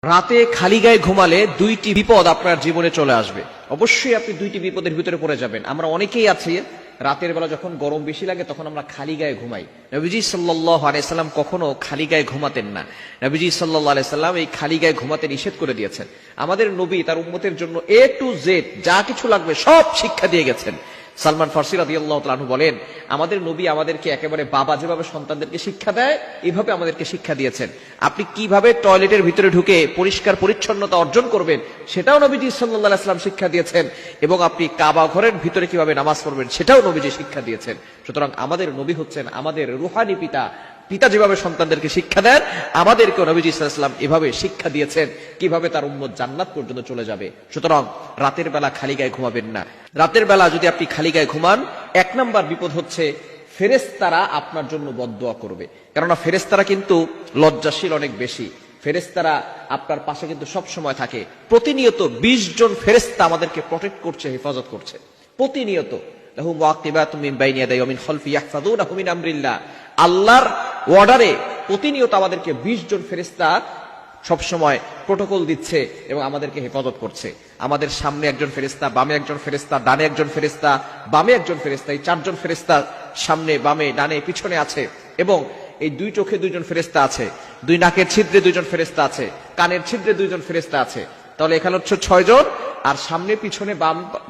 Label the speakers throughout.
Speaker 1: রাতে খালি গায়ে ঘুমালে দুইটি বিপদ আপনার জীবনে চলে আসবে। অবশ্যই আপনি দুইটি বিপদের ভিতরে পড়ে যাবেন। আমরা অনেকেই আছি রাতের বেলা যখন গরম বেশি লাগে তখন আমরা খালি গায়ে ঘুমাই। নবীজি সাল্লাল্লাহু আলাইহি সাল্লাম কখনো খালি গায়ে ঘুমাতেন না। নবীজি সাল্লাল্লাহু আলাইহি সাল্লাম এই খালি গায়ে ঘুমাতে নিষেধ করে দিয়েছেন। আমাদের নবী তার উম্মতের জন্য A to Z যা কিছু লাগবে সব শিক্ষা দিয়ে গেছেন। সালমান ফারসি রাদিয়াল্লাহু তাআলা আনহু বলেন, আমাদের নবী আমাদেরকে একেবারে বাবা যেভাবে সন্তানদেরকে শিক্ষা দেয় এভাবে আমাদেরকে শিক্ষা দিয়েছেন। আপনি কিভাবে টয়লেটের ভিতরে ঢুকে পরিষ্কার পরিচ্ছন্নতা অর্জন করবেন সেটাও নবীজি সাল্লাল্লাহু আলাইহি ওয়াসাল্লাম শিক্ষা দিয়েছেন, এবং আপনি কাবা ঘরের ভিতরে কিভাবে নামাজ পড়বেন সেটাও নবীজি শিক্ষা দিয়েছেন। সুতরাং আমাদের নবী হচ্ছেন আমাদের রুহানি পিতা। পিতা যেভাবে সন্তানদেরকে শিক্ষা দেন, আমাদেরকেও নবীজি সাল্লাল্লাহু আলাইহি ওয়াসাল্লাম এভাবে শিক্ষা দিয়েছেন কিভাবে তার উম্মত জান্নাত পর্যন্ত চলে যাবে। সুতরাং রাতের বেলা খালি গায়ে ঘুমাবেন না। রাতের বেলা যদি আপনি খালি গায়ে ঘুমান, এক নাম্বার বিপদ হচ্ছে ফেরেশতারা আপনার জন্য বদদোয়া করবে। কেননা ফেরেশতারা কিন্তু লজ্জাশীল অনেক বেশি। ফেরেশতারা আপনার পাশে কিন্তু সব সময় থাকে। প্রতিনিয়ত 20 জন ফেরেশতা আমাদেরকে প্রটেক্ট করছে, হেফাজত করছে প্রতিনিয়ত। লাহু মুআকিবাতুম মিন বাইনি ইয়াদাইহি ওয়া মিন খালফি ইয়াহফাযুনাহু মিন আমরিল্লাহ। আল্লাহর অর্ডারে প্রতিনিয়ত আমাদেরকে 20 জন ফেরেশতা সবসময় প্রোটোকল দিচ্ছে এবং আমাদেরকে হেফাজত করছে। আমাদের সামনে একজন ফেরেশতা, বামে একজন ফেরেশতা, ডানে একজন ফেরেশতা, বামে একজন ফেরেশতা, এই 4 জন ফেরেশতা সামনে বামে ডানে পিছনে আছে। এবং এই 2 চোখে 2 জন ফেরেশতা আছে, 2 নাকের ছিদ্রে 2 জন ফেরেশতা আছে, কানের ছিদ্রে 2 জন ফেরেশতা আছে। তাহলে এখানে হচ্ছে 6 জন, আর সামনে পিছনে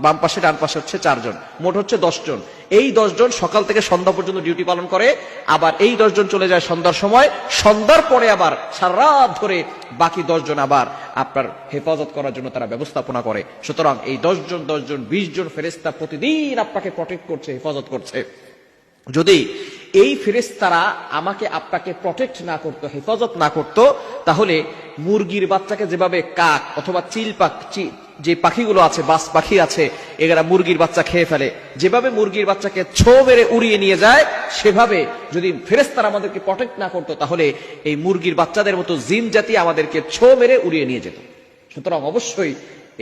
Speaker 1: বাম পাশে ডান পাশে হচ্ছে 4 জন, মোট হচ্ছে 10 জন। এই 10 জন সকাল থেকে সন্ধ্যা পর্যন্ত ডিউটি পালন করে। আবার এই 10 জন চলে যায় সন্ধ্যার সময়, সন্ধ্যার পরে আবার সারা রাত ধরে বাকি 10 জন আবার আপনার হেফাজত করার জন্য তারা ব্যবস্থাপনা করে। সুতরাং এই 10 জন 20 জন ফেরেশতা প্রতিদিন আপনাকে প্রটেক্ট করছে, হেফাজত করছে। যদি এই ফেরেশতারা আমাকে আপনাকে প্রটেক্ট না করতো, হেফাজত না করতো, তাহলে মুরগির বাচ্চাকে যেভাবে কাক অথবা চিল পাখি, যে পাখিগুলো আছে, বাস পাখি আছে, এরা মুরগির বাচ্চা খেয়ে ফেলে, যেভাবে মুরগির বাচ্চাকে ছো মেরে উড়িয়ে নিয়ে যায়, সেভাবে যদি ফেরেশতারা আমাদেরকে প্রটেক্ট না করতো তাহলে এই মুরগির বাচ্চাদের মতো জিন জাতি আমাদেরকে ছো মেরে উড়িয়ে নিয়ে যেত। সুতরাং অবশ্যই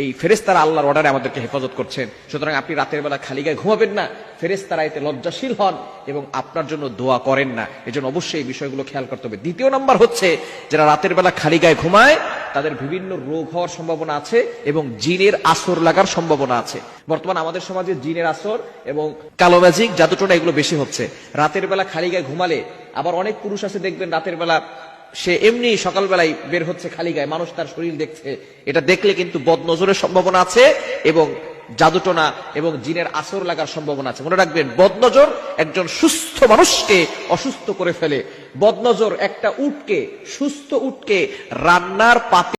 Speaker 1: এই ফেরেশতারা আল্লাহর অর্ডারে আমাদেরকে হেফাজত করছেন। সুতরাং আপনি রাতের বেলা খালি গায়ে ঘুমাবেন না। ফেরেশতারা এতে লজ্জাশীল হন এবং আপনার জন্য দোয়া করেন না। এজন্য অবশ্যই এই বিষয়গুলো খেয়াল করতে হবে। দ্বিতীয় নাম্বার হচ্ছে, যারা রাতের বেলা খালি গায়ে ঘুমায় তাদের বিভিন্ন রোগ হওয়ার সম্ভাবনা আছে এবং জিনের আসর লাগার সম্ভাবনা আছে। বর্তমান আমাদের সমাজে জিনের আসর এবং কালো ম্যাজিক, জাদুটোনা এগুলো বেশি হচ্ছে। রাতের বেলা খালি গায়ে ঘুমালে, আবার অনেক পুরুষ আছে দেখবেন রাতের বেলা সে এমনি সকালবেলায় বের হচ্ছে খালি গায়ে, মানুষ তার শরীর দেখছে, এটা দেখলে কিন্তু বদনজরের সম্ভাবনা আছে এবং জাদুটোনা এবং জিনের আসর লাগার সম্ভাবনা আছে। মনে রাখবেন, বদনজর একজন সুস্থ মানুষকে অসুস্থ করে ফেলে। বদনজর একটা উটকে, সুস্থ উটকে রান্নার পাতে